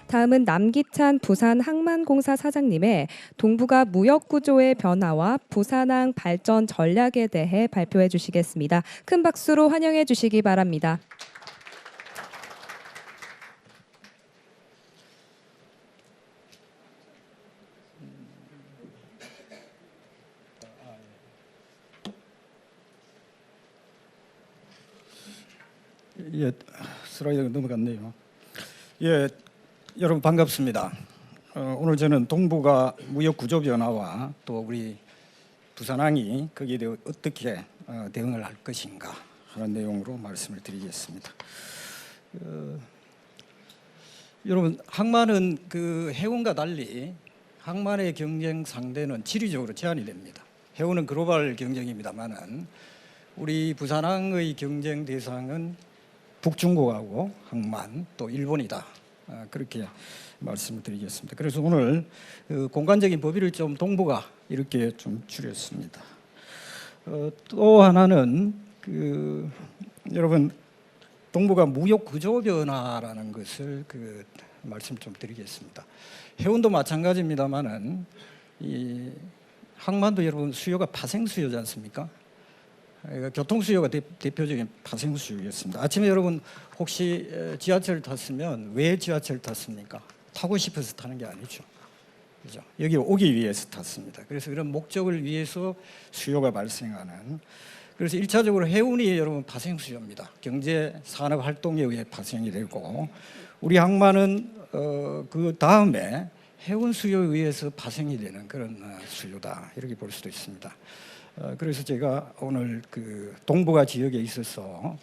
다음은 남기찬 부산항만공사 사장님의 동북아 무역구조의 변화와 부산항 발전 전략에 대해 발표해 주시겠습니다. 큰 박수로 환영해 주시기 바랍니다. 예, 슬라이드가 넘어갔네요. 예, 여러분 반갑습니다. 오늘 저는 동북아 무역 구조 변화와 또 우리 부산항이 거기에 대해 어떻게 대응을 할 것인가 하는 내용으로 말씀을 드리겠습니다. 여러분, 항만은 그 해운과 달리 항만의 경쟁 상대는 지리적으로 제한이 됩니다. 해운은 글로벌 경쟁입니다만은 우리 부산항의 경쟁 대상은 북중국하고 항만 또 일본이다. 그렇게 말씀을 드리겠습니다. 그래서 오늘 공간적인 범위를 좀 동북아 이렇게 좀 줄였습니다. 또 하나는 여러분 동북아 무역 구조 변화라는 것을 말씀 좀 드리겠습니다. 해운도 마찬가지입니다만은 이 항만도 여러분 수요가 파생 수요지 않습니까? 교통 수요가 대표적인 파생 수요였습니다. 아침에 여러분 혹시 지하철 탔으면 왜 지하철 탔습니까? 타고 싶어서 타는 게 아니죠. 그죠? 여기 오기 위해서 탔습니다. 그래서 그런 목적을 위해서 수요가 발생하는. 그래서 1차적으로 해운이 여러분 파생 수요입니다. 경제 산업 활동에 의해 파생이 되고 우리 항만은 그 다음에 해운 수요에 의해서 파생이 되는 그런 수요다 이렇게 볼 수도 있습니다. 그래서 제가 오늘 동북아 지역에 있어서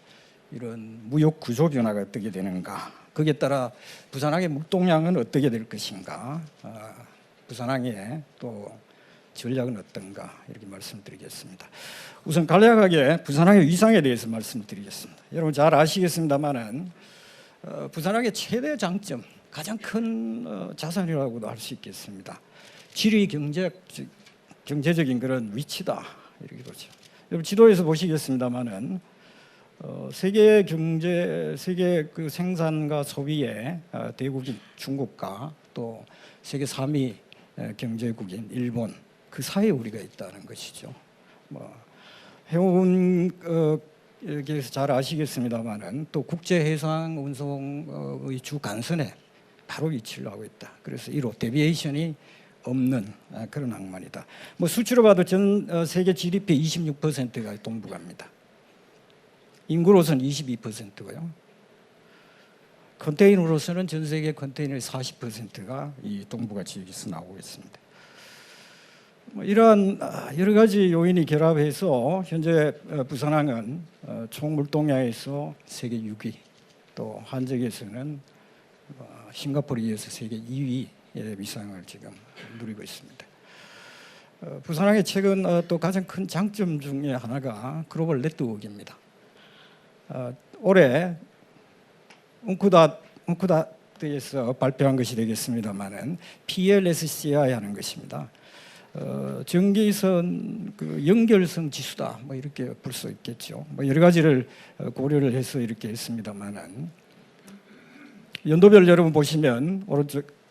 이런 무역 구조 변화가 어떻게 되는가, 거기에 따라 부산항의 물동량은 어떻게 될 것인가, 부산항의 또 전략은 어떤가 이렇게 말씀드리겠습니다. 우선 간략하게 부산항의 위상에 대해서 말씀드리겠습니다. 여러분 잘 아시겠습니다만은 부산항의 최대 장점, 가장 큰 자산이라고도 할 수 있겠습니다. 지리 경제적인 그런 위치다. 이렇게 보죠. 여러분 지도에서 보시겠습니다만은 세계 경제, 세계 생산과 소비의 대국인 중국과 또 세계 3위 경제국인 일본 그 사이에 우리가 있다는 것이죠. 해운에서 잘 아시겠습니다만은 또 국제해상 운송의 주 간선에 바로 위치를 하고 있다. 그래서 1호 데비에이션이 없는 그런 항만이다. 수치로 봐도 전 세계 GDP 26%가 동북아입니다. 인구로서는 22%고요. 컨테이너로서는 전 세계 컨테이너의 40%가 이 동북아 지역에서 나오고 있습니다. 이러한 여러 가지 요인이 결합해서 현재 부산항은 총 물동량에서 세계 6위, 또 한적에서는 싱가포르에 이어서 세계 2위 위상을 지금 누리고 있습니다. 부산항의 최근 또 가장 큰 장점 중에 하나가 글로벌 네트워크입니다. 올해 웅쿠닷에서 발표한 것이 되겠습니다만은 PLSCI 하는 것입니다. 전기선 연결성 지수다 이렇게 볼 수 있겠죠. 여러 가지를 고려를 해서 이렇게 했습니다만은 연도별 여러분 보시면 오른쪽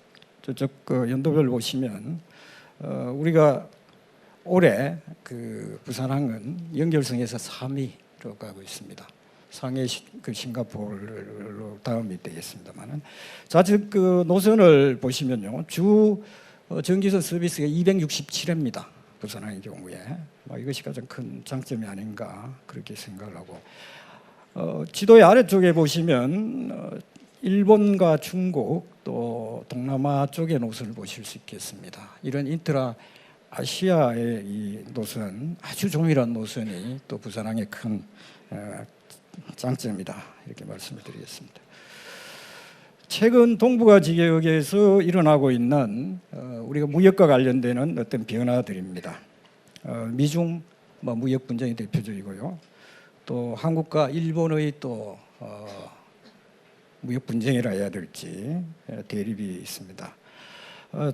저쪽 연도별 보시면 우리가 올해 부산항은 연결성에서 3위로 가고 있습니다. 상해 싱가포르로 다음이 되겠습니다만은 좌측 노선을 보시면요 주 전기선 서비스가 267회입니다. 부산항의 경우에 이것이 가장 큰 장점이 아닌가 그렇게 생각을 하고 지도의 아래쪽에 보시면 일본과 중국 또 동남아 쪽의 노선을 보실 수 있겠습니다. 이런 인트라 아시아의 이 노선, 아주 조밀한 노선이 또 부산항의 큰 장점이다 이렇게 말씀을 드리겠습니다. 최근 동북아 지역에서 일어나고 있는 우리가 무역과 관련되는 어떤 변화들입니다. 미중 무역 분쟁이 대표적이고요. 또 한국과 일본의 또 무역 분쟁이라 해야 될지 대립이 있습니다.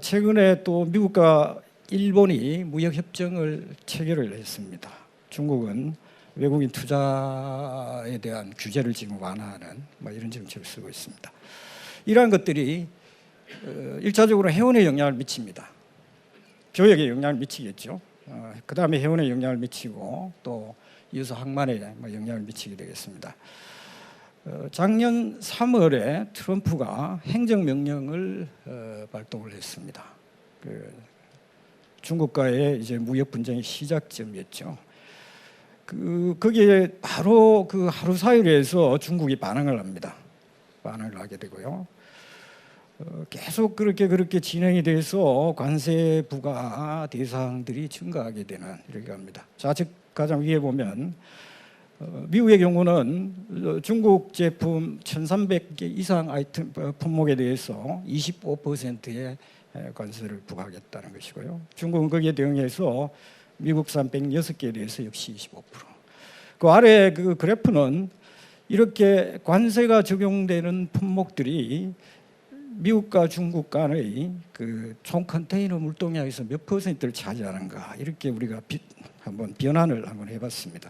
최근에 또 미국과 일본이 무역 협정을 체결을 했습니다. 중국은 외국인 투자에 대한 규제를 지금 완화하는 이런 정책을 쓰고 있습니다. 이러한 것들이 일차적으로 해운에 영향을 미칩니다. 교역에 영향을 미치겠죠. 그 다음에 해운에 영향을 미치고 또 이어서 항만에 영향을 미치게 되겠습니다. 작년 3월에 트럼프가 행정명령을 발동을 했습니다. 중국과의 이제 무역 분쟁의 시작점이었죠. 거기에 바로 그 하루 사이에서 중국이 반응을 합니다. 반응을 하게 되고요. 계속 그렇게 진행이 돼서 관세 부과 대상들이 증가하게 되는 이렇게 합니다. 좌측 가장 위에 보면 미국의 경우는 중국 제품 1,300개 이상 아이템 품목에 대해서 25%의 관세를 부과하겠다는 것이고요. 중국은 거기에 대응해서 미국산 106개에 대해서 역시 25%. 그 아래 그 그래프는 이렇게 관세가 적용되는 품목들이 미국과 중국 간의 그 총 컨테이너 물동량에서 몇 퍼센트를 차지하는가 이렇게 우리가 한번 변환을 한번 해봤습니다.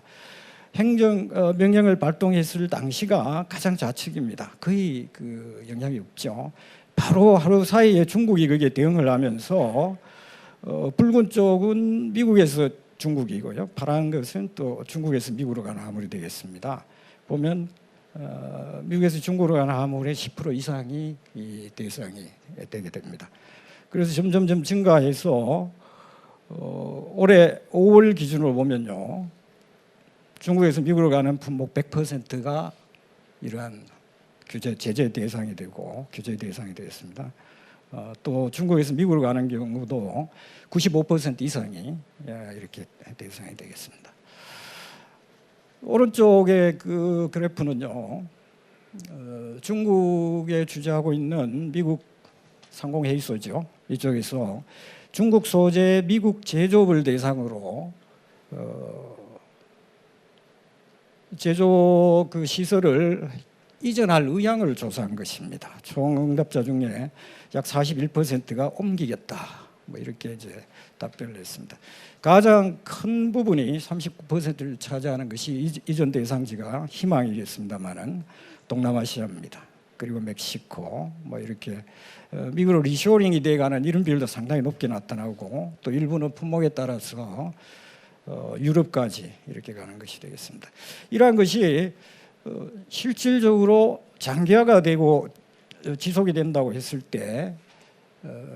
행정 명령을 발동했을 당시가 가장 좌측입니다. 거의 그 영향이 없죠. 바로 하루 사이에 중국이 거기에 대응을 하면서 붉은 쪽은 미국에서 중국이고요. 파란 것은 또 중국에서 미국으로 가는 화물이 되겠습니다. 보면 미국에서 중국으로 가는 화물의 10% 이상이 이 대상이 되게 됩니다. 그래서 점점 증가해서 올해 5월 기준으로 보면요. 중국에서 미국으로 가는 품목 100%가 이러한 제재 대상이 되고 규제 대상이 되었습니다. 또 중국에서 미국으로 가는 경우도 95% 이상이 이렇게 대상이 되겠습니다. 오른쪽의 그 그래프는요, 중국에 주재하고 있는 미국 상공회의소죠. 이쪽에서 중국 소재 미국 제조업을 대상으로 제조 그 시설을 이전할 의향을 조사한 것입니다. 총 응답자 중에 약 41%가 옮기겠다. 뭐 이렇게 이제 답변을 했습니다. 가장 큰 부분이 39%를 차지하는 것이 이전 대상지가 희망이겠습니다만은 동남아시아입니다. 그리고 멕시코 뭐 이렇게 미국으로 리쇼링이 돼가는 이런 비율도 상당히 높게 나타나고 또 일부는 품목에 따라서 유럽까지 이렇게 가는 것이 되겠습니다. 이러한 것이 실질적으로 장기화가 되고 지속이 된다고 했을 때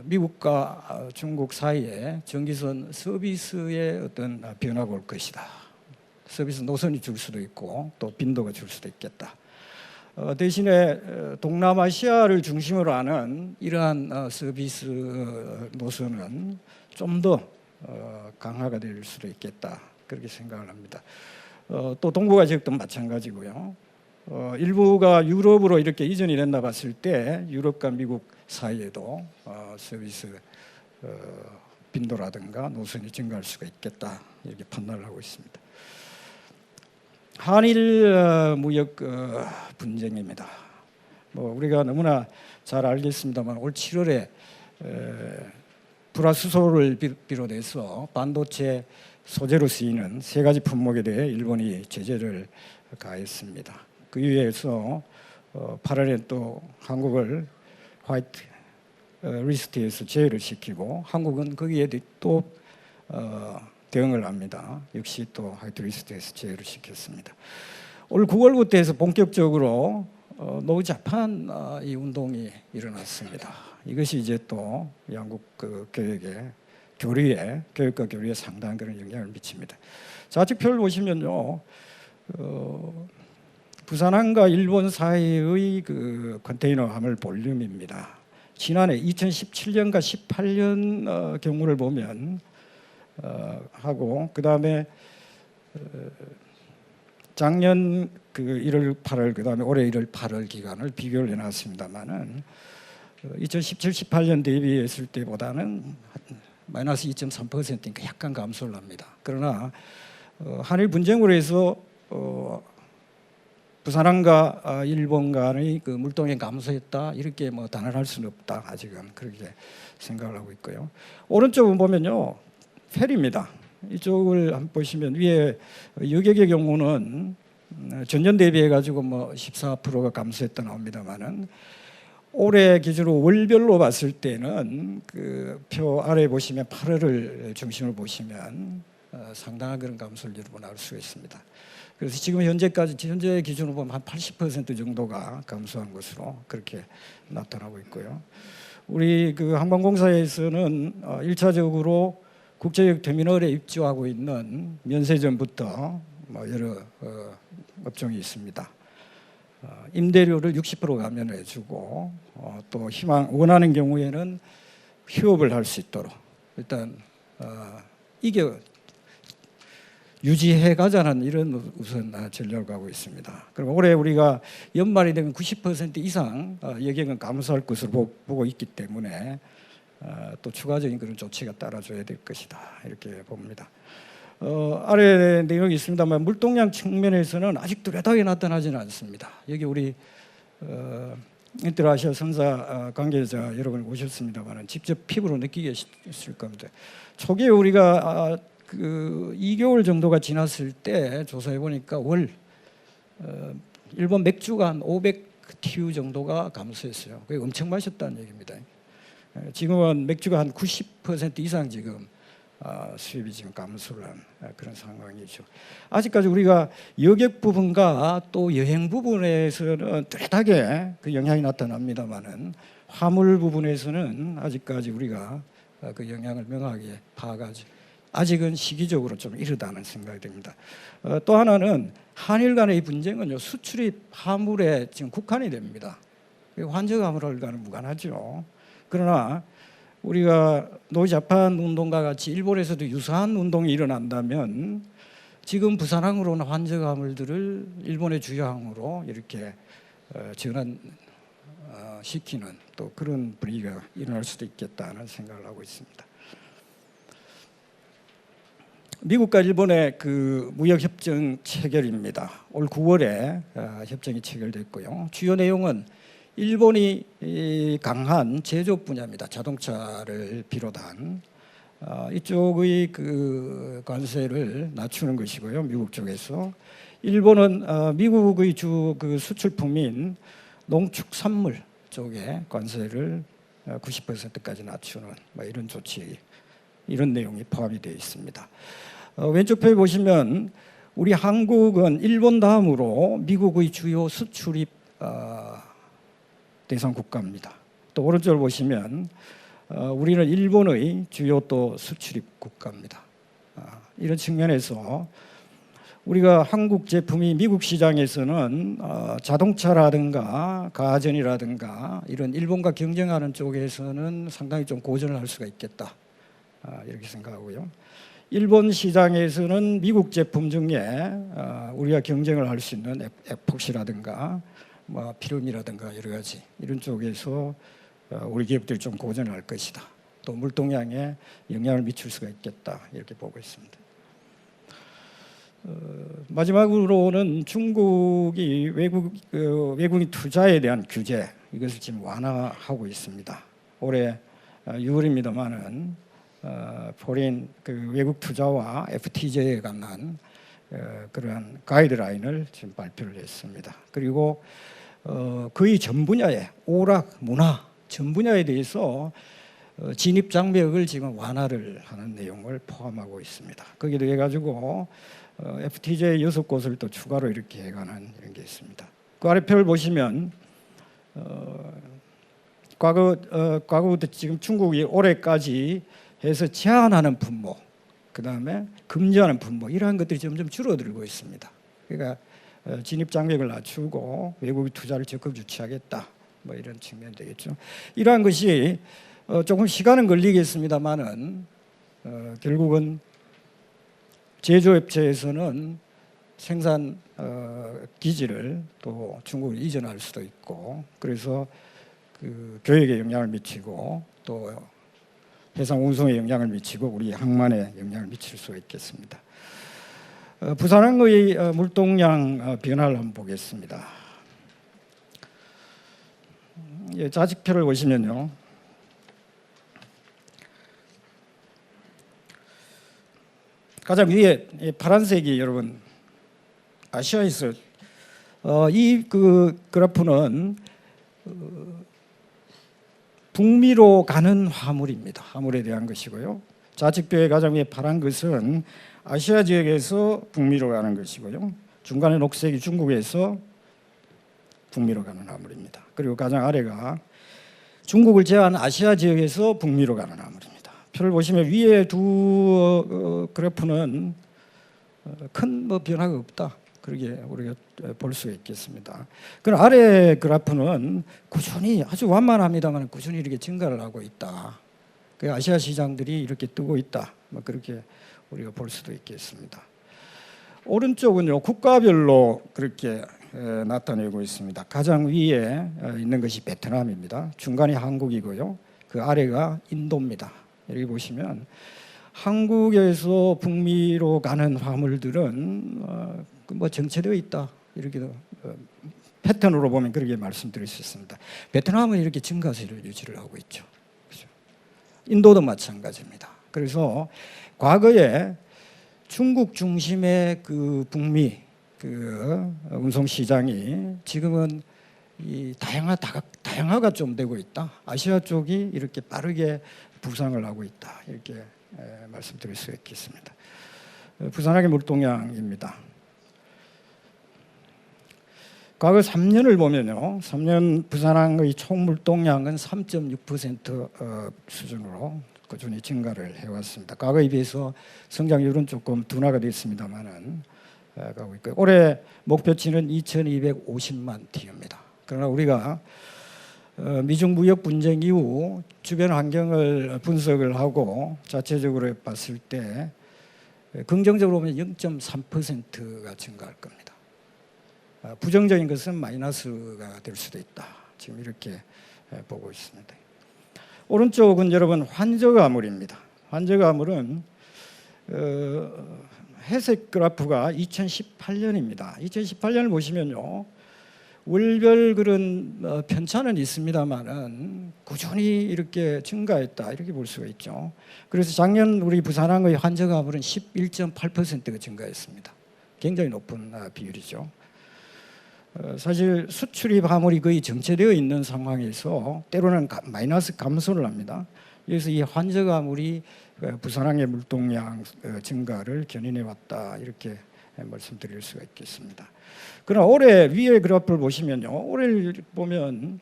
미국과 중국 사이에 전기선 서비스의 어떤 변화가 올 것이다. 서비스 노선이 줄 수도 있고 또 빈도가 줄 수도 있겠다. 대신에 동남아시아를 중심으로 하는 이러한 서비스 노선은 좀 더 강화가 될 수도 있겠다. 그렇게 생각을 합니다. 또 동북아 지역도 마찬가지고요. 일부가 유럽으로 이렇게 이전이 된다 봤을 때 유럽과 미국 사이에도 서비스 빈도라든가 노선이 증가할 수가 있겠다 이렇게 판단을 하고 있습니다. 한일 무역 분쟁입니다. 뭐 우리가 너무나 잘 알겠습니다만 올 7월에 불화수소를 비롯해서 반도체 소재로 쓰이는 3가지 품목에 대해 일본이 제재를 가했습니다. 그 이후에서 8월에 또 한국을 화이트 리스트에서 제외를 시키고 한국은 거기에 또 대응을 합니다. 역시 또 화이트 리스트에서 제외를 시켰습니다. 올 9월부터 해서 본격적으로 노자판 이 운동이 일어났습니다. 이것이 이제 또 양국 그 교육과 교류에 상당한 그런 영향을 미칩니다. 좌측 표를 보시면요, 부산항과 일본 사이의 그 컨테이너 화물 볼륨입니다. 지난해 2017년과 18년 경우를 보면 하고 그 다음에 작년 그 1월 8월 그 다음에 올해 1월 8월 기간을 비교를 해놨습니다만은 2017, 18년 대비했을 때보다는 마이너스 2.3%니까 약간 감소를 합니다. 그러나 한일 분쟁으로 해서 부산항과 일본 간의 그 물동량 감소했다 이렇게 뭐 단언할 수는 없다 아직은 그렇게 생각을 하고 있고요. 오른쪽은 보면요 페리입니다. 이쪽을 한번 보시면 위에 여객의 경우는 전년 대비해 가지고 뭐 14%가 감소했다 나옵니다만은 올해 기준으로 월별로 봤을 때는 그 표 아래 보시면 8월을 중심으로 보시면 상당한 그런 감소를 여러분 알 수가 있습니다. 그래서 지금 현재 기준으로 보면 한 80% 정도가 감소한 것으로 그렇게 나타나고 있고요. 우리 그 항만공사에서는 1차적으로 국제적 터미널에 입주하고 있는 면세점부터 뭐 여러 업종이 있습니다. 임대료를 60% 감면해주고 또 원하는 경우에는 휴업을 할 수 있도록 일단 이게 유지해 가자는 이런 우선 전략을 가고 있습니다. 그리고 올해 우리가 연말이 되면 90% 이상 여객은 감소할 것으로 보고 있기 때문에 또 추가적인 그런 조치가 따라줘야 될 것이다 이렇게 봅니다. 아래 내용이 있습니다만 물동량 측면에서는 아직 뚜렷하게 나타나지는 않습니다. 여기 우리 인터아시아 선사 관계자 여러분 오셨습니다만 직접 피부로 느끼겠을 겁니다. 초기에 우리가 그 2개월 정도가 지났을 때 조사해 보니까 일본 맥주가 한 500TU 정도가 감소했어요. 그게 엄청 마셨다는 얘기입니다. 지금은 맥주가 한 90% 이상 지금 수입이 지금 감소를 한 그런 상황이죠. 아직까지 우리가 여객 부분과 또 여행 부분에서는 뚜렷하게 그 영향이 나타납니다만은 화물 부분에서는 아직까지 우리가 그 영향을 명확하게 파악하지 아직은 시기적으로 좀 이르다는 생각이 듭니다. 또 하나는 한일 간의 이 분쟁은요 수출입 화물에 지금 국한이 됩니다. 환저 화물과는 무관하죠. 그러나 우리가 노자판 운동과 같이 일본에서도 유사한 운동이 일어난다면 지금 부산항으로는 환저 화물들을 일본의 주요항으로 이렇게 전환시키는 또 그런 분위기가 일어날 수도 있겠다는 생각을 하고 있습니다. 미국과 일본의 그 무역협정 체결입니다. 올 9월에 협정이 체결됐고요. 주요 내용은 일본이 강한 제조업 분야입니다. 자동차를 비롯한 이쪽의 그 관세를 낮추는 것이고요. 미국 쪽에서 일본은 미국의 주 그 수출품인 농축산물 쪽에 관세를 90%까지 낮추는 뭐 이런 조치, 이런 내용이 포함이 되어 있습니다. 왼쪽 표에 보시면 우리 한국은 일본 다음으로 미국의 주요 수출입 대상 국가입니다. 또 오른쪽을 보시면 우리는 일본의 주요 또 수출입 국가입니다. 이런 측면에서 우리가 한국 제품이 미국 시장에서는 자동차라든가 가전이라든가 이런 일본과 경쟁하는 쪽에서는 상당히 좀 고전을 할 수가 있겠다 이렇게 생각하고요. 일본 시장에서는 미국 제품 중에 우리가 경쟁을 할 수 있는 에폭시라든가 뭐 필름이라든가 여러 가지 이런 쪽에서 우리 기업들이 좀 고전을 할 것이다. 또 물동량에 영향을 미칠 수가 있겠다 이렇게 보고 있습니다. 마지막으로는 중국이 외국인 투자에 대한 규제 이것을 지금 완화하고 있습니다. 올해 6월입니다만은 포린 그 외국 투자와 FTA에 관한 그러한 가이드라인을 지금 발표를 했습니다. 그리고 거의 전 분야에 오락, 문화 전 분야에 대해서 진입 장벽을 지금 완화를 하는 내용을 포함하고 있습니다. 거기에 대해 가지고 FTJ 6곳을 또 추가로 이렇게 해가는 이런 게 있습니다. 그 아래 표를 보시면 과거부터 지금 중국이 올해까지 해서 제한하는 품목, 그 다음에 금지하는 품목 이러한 것들이 점점 줄어들고 있습니다. 그러니까 진입 장벽을 낮추고 외국의 투자를 적극 유치하겠다, 뭐 이런 측면이 되겠죠. 이러한 것이 조금 시간은 걸리겠습니다만은 결국은 제조업체에서는 생산 기지를 또 중국으로 이전할 수도 있고, 그래서 그 교역에 영향을 미치고 또 해상 운송에 영향을 미치고 우리 항만에 영향을 미칠 수가 있겠습니다. 부산항의 물동량 변화를 한번 보겠습니다. 자직표를 보시면요. 가장 위에 파란색이 여러분 아시아에서 이 그 그래프는 북미로 가는 화물입니다. 화물에 대한 것이고요. 좌측표에 가장 위에 파란 것은 아시아 지역에서 북미로 가는 것이고요. 중간에 녹색이 중국에서 북미로 가는 화물입니다. 그리고 가장 아래가 중국을 제외한 아시아 지역에서 북미로 가는 화물입니다. 표를 보시면 위에 두 그래프는 큰 변화가 없다. 그렇게 우리가 볼 수 있겠습니다. 그럼 아래 그래프는 꾸준히 아주 완만합니다만 꾸준히 이렇게 증가를 하고 있다. 그 아시아 시장들이 이렇게 뜨고 있다. 그렇게 우리가 볼 수도 있겠습니다. 오른쪽은요 국가별로 그렇게 나타내고 있습니다. 가장 위에 있는 것이 베트남입니다. 중간이 한국이고요. 그 아래가 인도입니다. 여기 보시면 한국에서 북미로 가는 화물들은 뭐 정체되어 있다. 이렇게 패턴으로 보면 그렇게 말씀드릴 수 있습니다. 베트남은 이렇게 증가세를 유지를 하고 있죠. 그렇죠? 인도도 마찬가지입니다. 그래서 과거에 중국 중심의 그 북미 그 운송 시장이 지금은 이 다양화가 좀 되고 있다. 아시아 쪽이 이렇게 빠르게 부상을 하고 있다. 이렇게 말씀드릴 수 있겠습니다. 부산항의 물동량입니다. 과거 3년을 보면요, 3년 부산항의 총 물동량은 3.6% 수준으로 꾸준히 증가를 해왔습니다. 과거에 비해서 성장률은 조금 둔화가 됐습니다만은 가고 있고요. 올해 목표치는 2,250만 TU입니다. 그러나 우리가 미중 무역 분쟁 이후 주변 환경을 분석을 하고 자체적으로 봤을 때 긍정적으로 보면 0.3%가 증가할 겁니다. 부정적인 것은 마이너스가 될 수도 있다. 지금 이렇게 보고 있습니다. 오른쪽은 여러분 환저가물입니다. 환저가물은 회색 그래프가 2018년입니다. 2018년을 보시면요, 월별 그런 편차는 있습니다만은 꾸준히 이렇게 증가했다 이렇게 볼 수가 있죠. 그래서 작년 우리 부산항의 환저가물은 11.8%가 증가했습니다. 굉장히 높은 비율이죠. 사실 수출입 화물이 거의 정체되어 있는 상황에서 때로는 마이너스 감소를 합니다. 그래서 이 환저가물이 부산항의 물동량 증가를 견인해 왔다 이렇게 말씀드릴 수가 있겠습니다. 그러나 올해 위에 그래프를 보시면요, 올해를 보면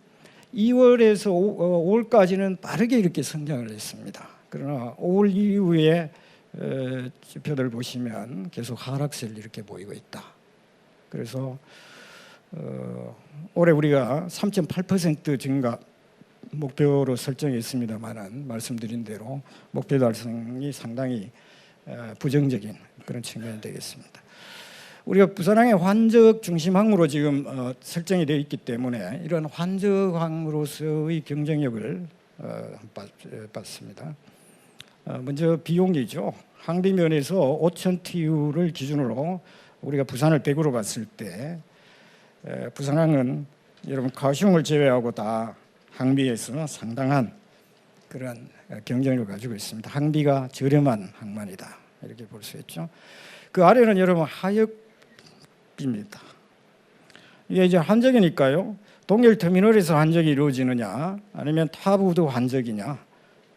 2월에서 5월까지는 빠르게 이렇게 성장을 했습니다. 그러나 5월 이후에 지표들을 보시면 계속 하락세를 이렇게 보이고 있다. 그래서 올해 우리가 3.8% 증가 목표로 설정했습니다만은 말씀드린 대로 목표 달성이 상당히 부정적인 그런 측면이 되겠습니다. 우리가 부산항의 환적 중심 항으로 지금 설정이 되어 있기 때문에 이런 환적 항으로서의 경쟁력을 봤습니다. 먼저 비용이죠. 항비면에서 5,000 TU를 기준으로 우리가 부산을 100으로 봤을 때 부산항은 여러분 가시용을 제외하고 다 항비에서 상당한 그런 경쟁력을 가지고 있습니다. 항비가 저렴한 항만이다 이렇게 볼 수 있죠. 그 아래는 여러분 하역비입니다. 이게 이제 환적이니까요. 동일 터미널에서 환적이 이루어지느냐 아니면 타부두 환적이냐,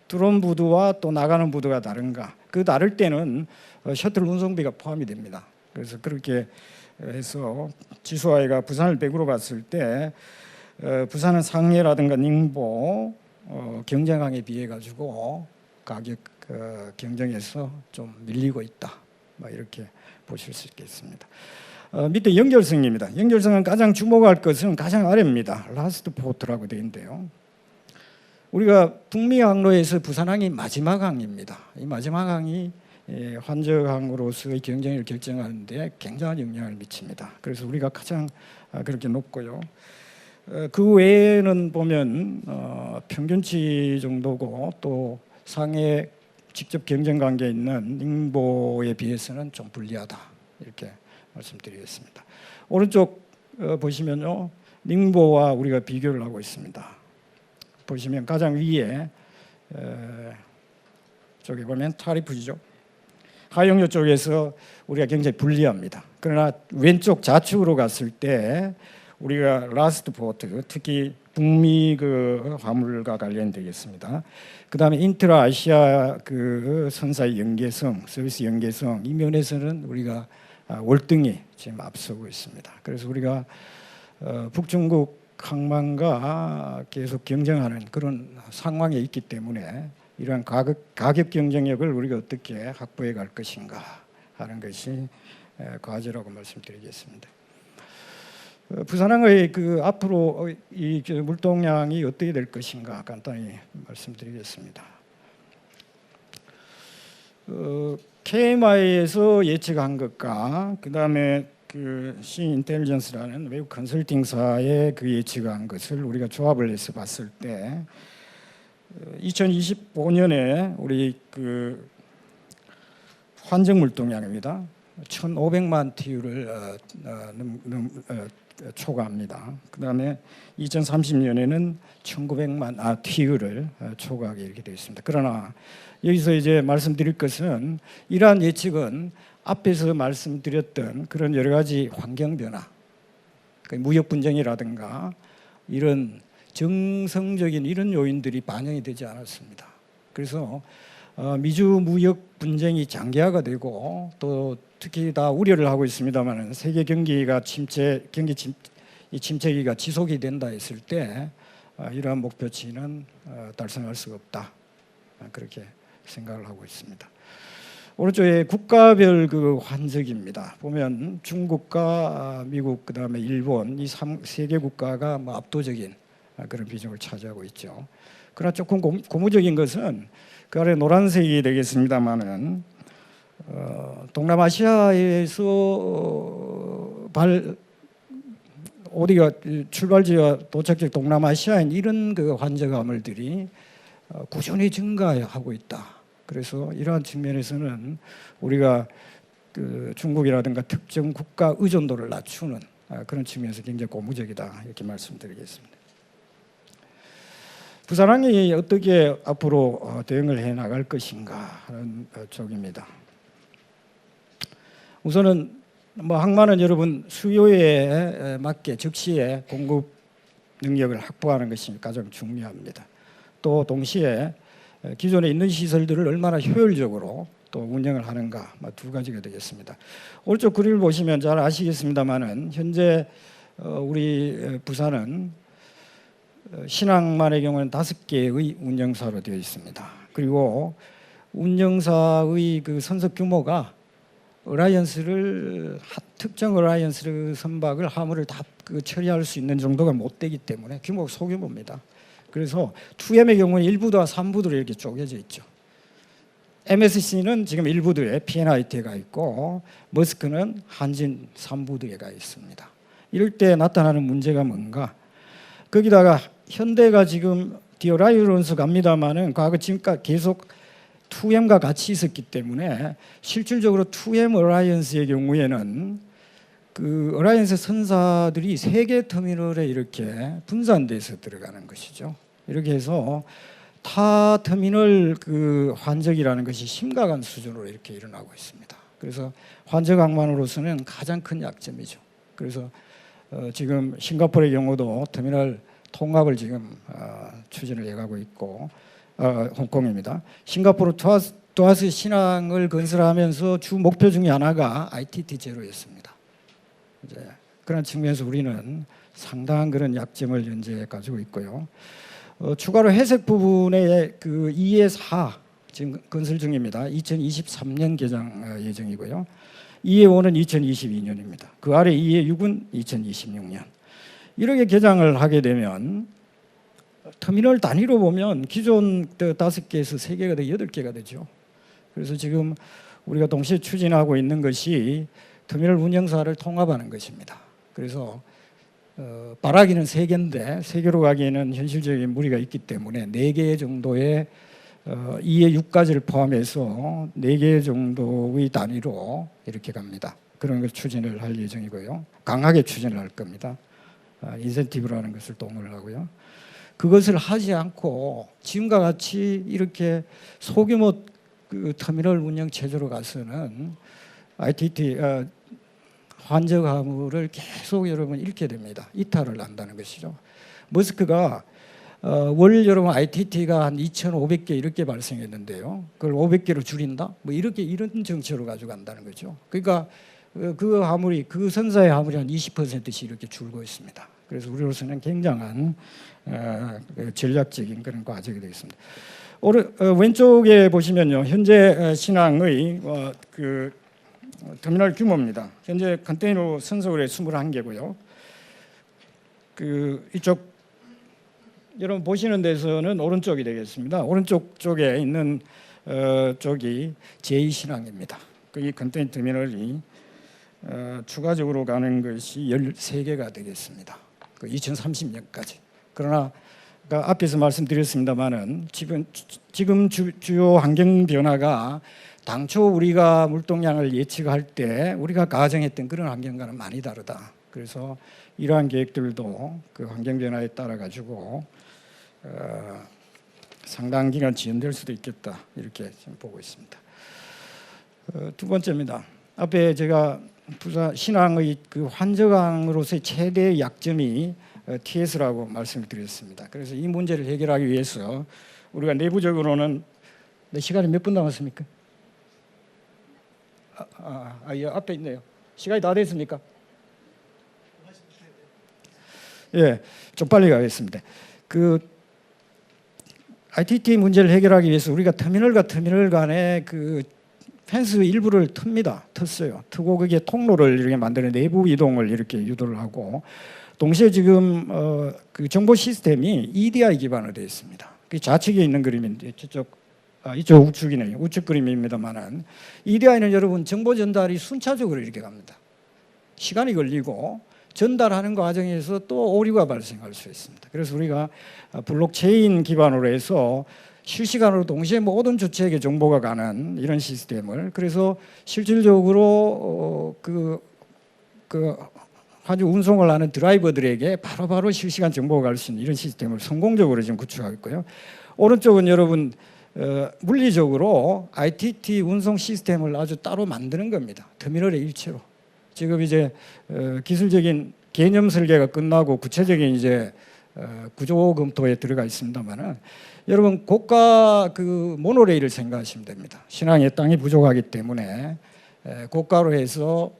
드론부두와 또 나가는 부두가 다른가, 그 다를 때는 셔틀 운송비가 포함이 됩니다. 그래서 그렇게 해서 지수아이가 부산을 100으로 봤을 때 부산은 상해라든가 닝보 경쟁항에 비해 가지고 가격 경쟁에서 좀 밀리고 있다. 이렇게 보실 수 있겠습니다. 밑에 연결성입니다. 연결성은 가장 주목할 것은 가장 아래입니다. 라스트 포트라고 되어 있는데요. 우리가 북미 항로에서 부산항이 마지막 항입니다. 이 마지막 항이 환적항으로서의 경쟁을 결정하는데 굉장한 영향을 미칩니다. 그래서 우리가 가장 그렇게 높고요. 그 외에는 보면 평균치 정도고 또 상해 직접 경쟁 관계에 있는 닝보에 비해서는 좀 불리하다 이렇게 말씀드리겠습니다. 오른쪽 보시면요, 닝보와 우리가 비교를 하고 있습니다. 보시면 가장 위에 저기 보면 타리프죠. 하용료 쪽에서 우리가 굉장히 불리합니다. 그러나 왼쪽 좌측으로 갔을 때 우리가 라스트 포트, 특히 북미 그 화물과 관련되겠습니다. 그다음에 인트라 아시아 그 선사의 연계성, 서비스 연계성 이 면에서는 우리가 월등히 지금 앞서고 있습니다. 그래서 우리가 북중국 항만과 계속 경쟁하는 그런 상황에 있기 때문에 이러한 가격 경쟁력을 우리가 어떻게 확보해 갈 것인가 하는 것이 과제라고 말씀드리겠습니다. 부산항의 그 앞으로 이 물동량이 어떻게 될 것인가 간단히 말씀드리겠습니다. KMI에서 예측한 것과 그다음에 그 시인텔리전스라는 외국 컨설팅사의 그 예측한 것을 우리가 조합을 해서 봤을 때 2025년에 우리 그 환정 물동량입니다. 1,500만 TU를 초과합니다. 그다음에 2030년에는 1,900만 TU를 초과하게 이렇게 되어 있습니다. 그러나 여기서 이제 말씀드릴 것은 이러한 예측은 앞에서 말씀드렸던 그런 여러 가지 환경 변화, 무역 분쟁이라든가 이런 정성적인 이런 요인들이 반영이 되지 않았습니다. 그래서 미주 무역 분쟁이 장기화가 되고 또 특히 다 우려를 하고 있습니다만 세계 경기가 침체기가 지속이 된다 했을 때 이러한 목표치는 달성할 수가 없다, 그렇게 생각을 하고 있습니다. 오른쪽에 국가별 그 환적입니다. 보면 중국과 미국 그다음에 일본 이 세 개 국가가 뭐 압도적인 그런 비중을 차지하고 있죠. 그러나 조금 고무적인 것은 그 아래 노란색이 되겠습니다만은 동남아시아에서 어디가 출발지와 도착지 동남아시아인 이런 그 환적 화물들이 꾸준히 증가하고 있다. 그래서 이러한 측면에서는 우리가 그 중국이라든가 특정 국가 의존도를 낮추는 그런 측면에서 굉장히 고무적이다 이렇게 말씀드리겠습니다. 부산항이 어떻게 앞으로 대응을 해 나갈 것인가 하는 쪽입니다. 우선은 뭐 항만은 여러분 수요에 맞게 즉시에 공급 능력을 확보하는 것이 가장 중요합니다. 또 동시에 기존에 있는 시설들을 얼마나 효율적으로 또 운영을 하는가 두 가지가 되겠습니다. 오른쪽 그림을 보시면 잘 아시겠습니다만은 현재 우리 부산은 신항만의 경우는 5개의 운영사로 되어 있습니다. 그리고 운영사의 그 선적 규모가 특정 어라이언스를 선박을 화물을 다 처리할 수 있는 정도가 못 되기 때문에 규모가 소규모입니다. 그래서 2M의 경우는 1부도와 3부도로 이렇게 쪼개져 있죠. MSC는 지금 1부도에 P&IT가 있고 머스크는 한진 3부도에 가 있습니다. 이럴 때 나타나는 문제가 뭔가? 거기다가 현대가 지금 디어라이언스 갑니다마는 과거 지금까지 계속 2M과 같이 있었기 때문에 실질적으로 2M 어라이언스의 경우에는 그 어라이언스 선사들이 3개 터미널에 이렇게 분산돼서 들어가는 것이죠. 이렇게 해서 타 터미널 그 환적이라는 것이 심각한 수준으로 이렇게 일어나고 있습니다. 그래서 환적 항만으로서는 가장 큰 약점이죠. 그래서 지금 싱가포르의 경우도 터미널 통합을 지금 추진을 해가고 있고 홍콩입니다. 싱가포르 투아스 신항을 건설하면서 주 목표 중에 하나가 ITT 제로였습니다. 이제 그런 측면에서 우리는 상당한 그런 약점을 현재 가지고 있고요. 추가로 해석 부분의 그 2의 4 지금 건설 중입니다. 2023년 개장 예정이고요. 2의 5는 2022년입니다. 그 아래 2의 6은 2026년. 이렇게 개장을 하게 되면 터미널 단위로 보면 기존 5개에서 3개가 되고 8개가 되죠. 그래서 지금 우리가 동시에 추진하고 있는 것이 터미널 운영사를 통합하는 것입니다. 그래서 바라기는 3개인데 3개로 가기에는 현실적인 무리가 있기 때문에 4개 정도의 2의 6까지를 포함해서 4개 정도의 단위로 이렇게 갑니다. 그런 걸 추진을 할 예정이고요. 강하게 추진을 할 겁니다. 인센티브라는 것을 동원을 하고요. 그것을 하지 않고 지금과 같이 이렇게 소규모 그 터미널 운영 체제로 가서는 ITT 환적 화물을 계속 여러분 잃게 됩니다. 이탈을 한다는 것이죠. 머스크가 월 여러분 ITT가 한 2,500개 이렇게 발생했는데요. 그걸 500개로 줄인다? 뭐 이렇게 이런 정치로 가져간다는 거죠. 그러니까 그 화물이 그 선사의 화물이 한 20%씩 이렇게 줄고 있습니다. 그래서 우리로서는 굉장한 전략적인 그런 과정이 되겠습니다. 왼쪽에 보시면요, 현재 신항의 그 터미널 규모입니다. 현재 컨테이너 선소율이 21개고요. 그 이쪽 여러분 보시는 데서는 오른쪽이 되겠습니다. 오른쪽 쪽에 있는 쪽이 제2신항입니다. 이 컨테이너 터미널이 추가적으로 가는 것이 13개가 되겠습니다. 2030년까지. 그러나 앞에서 말씀드렸습니다마는 지금 주요 환경 변화가 당초 우리가 물동량을 예측할 때 우리가 가정했던 그런 환경과는 많이 다르다. 그래서 이러한 계획들도 그 환경 변화에 따라 가지고 상당 기간 지연될 수도 있겠다, 이렇게 지금 보고 있습니다. 두 번째입니다. 앞에 제가 부산 신항의 그 환저강으로서의 최대 약점이 TS라고 말씀을 드렸습니다. 그래서 이 문제를 해결하기 위해서 우리가 내부적으로는 시간이 몇 분 남았습니까? 이 앞에 있네요. 시간이 다 됐습니까? 예, 좀 빨리 가겠습니다. 그 ITT 문제를 해결하기 위해서 우리가 터미널과 터미널 간에 그 펜스 일부를 틉니다. 트고 그게 통로를 이렇게 만드는 내부 이동을 이렇게 유도를 하고, 동시에 지금 그 정보 시스템이 EDI 기반으로 되어 있습니다. 그 좌측에 있는 그림인데 이쪽 우측이네요. 우측 그림입니다만은 EDI는 여러분 정보 전달이 순차적으로 이렇게 갑니다. 시간이 걸리고 전달하는 과정에서 또 오류가 발생할 수 있습니다. 그래서 우리가 블록체인 기반으로 해서 실시간으로 동시에 모든 주체에게 정보가 가는 이런 시스템을, 그래서 실질적으로 그 화주 운송을 하는 드라이버들에게 바로바로 실시간 정보가 갈 수 있는 이런 시스템을 성공적으로 지금 구축하고 있고요. 오른쪽은 여러분 물리적으로 ITT 운송 시스템을 아주 따로 만드는 겁니다. 터미널의 일체로. 지금 이제 기술적인 개념 설계가 끝나고 구체적인 이제 구조 검토에 들어가 있습니다만은, 여러분 고가 그 모노레일을 생각하시면 됩니다. 신항에 땅이 부족하기 때문에 고가로 해서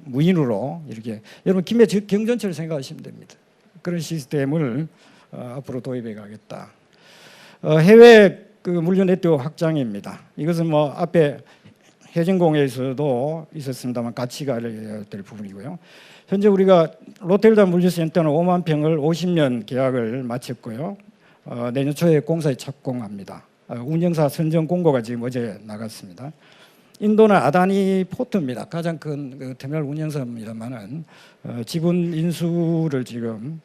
무인으로 이렇게, 여러분 김해 경전철 생각하시면 됩니다. 그런 시스템을 앞으로 도입해 가겠다. 해외 그 물류 네트워크 확장입니다. 이것은 뭐 앞에 해진공에서도 있었습니다만 같이 가야 될 부분이고요. 현재 우리가 로텔담 물류센터는 5만 평을 50년 계약을 마쳤고요. 내년 초에 공사에 착공합니다. 운영사 선정 공고가 지금 어제 나갔습니다. 인도는 아다니 포트입니다. 가장 큰 그 터미널 운영사입니다만은 지분 인수를 지금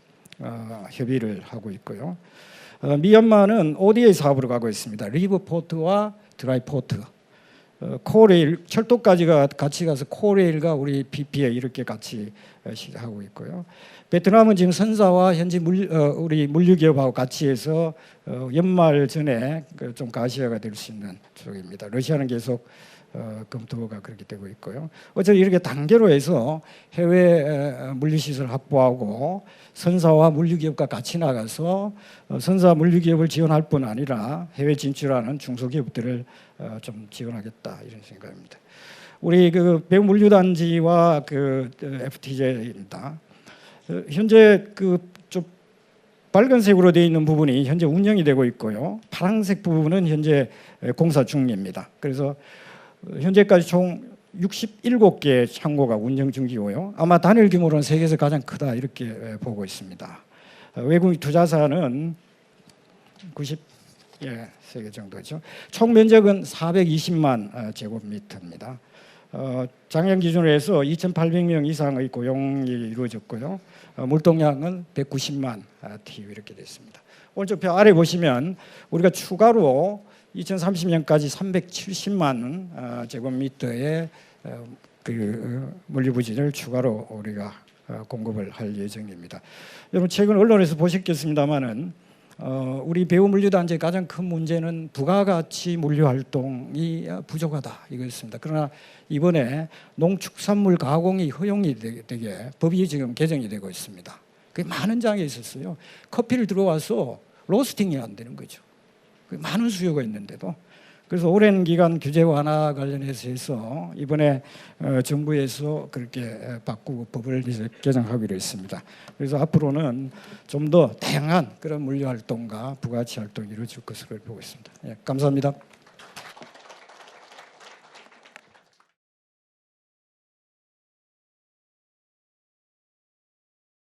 협의를 하고 있고요. 미얀마는 ODA 사업으로 가고 있습니다. 리버 포트와 드라이 포트. 코레일 철도까지가 같이 가서 코레일과 우리 PPA 이렇게 같이 하고 있고요. 베트남은 지금 선사와 현지 우리 물류기업하고 같이 해서 연말 전에 좀 가시화가 될 수 있는 쪽입니다. 러시아는 계속 검토가 그렇게 되고 있고요. 어쨌든 이렇게 단계로 해서 해외 물류시설 확보하고 선사와 물류기업과 같이 나가서 선사 물류기업을 지원할 뿐 아니라 해외 진출하는 중소기업들을 좀 지원하겠다, 이런 생각입니다. 우리 그 배우 물류단지와 그 FTJ입니다. 현재 그 좀 빨간색으로 되어 있는 부분이 현재 운영이 되고 있고요. 파란색 부분은 현재 공사 중입니다. 그래서 현재까지 총 67개 창고가 운영 중이고요. 아마 단일 규모로는 세계에서 가장 크다, 이렇게 보고 있습니다. 외국 투자사는 93개 정도죠. 총 면적은 420만 제곱미터입니다. 작년 기준으로 해서 2,800명 이상의 고용이 이루어졌고요. 물동량은 190만 TU 이렇게 됐습니다. 오른쪽 표 아래 보시면 우리가 추가로 2030년까지 370만 제곱미터의 그 물류부진을 추가로 우리가 공급을 할 예정입니다. 여러분 최근 언론에서 보셨겠습니다만은 우리 배우 물류단지의 가장 큰 문제는 부가가치 물류 활동이 부족하다 이거였습니다. 그러나 이번에 농축산물 가공이 허용이 되게 법이 지금 개정이 되고 있습니다. 그게 많은 장애 있었어요. 커피를 들어와서 로스팅이 안 되는 거죠. 많은 수요가 있는데도. 그래서 오랜 기간 규제 완화 관련해서 이번에 정부에서 그렇게 바꾸고 법을 이제 개정하기로 했습니다. 그래서 앞으로는 좀 더 다양한 그런 물류 활동과 부가가치 활동이 이루어질 것으로 보고 있습니다. 예, 감사합니다.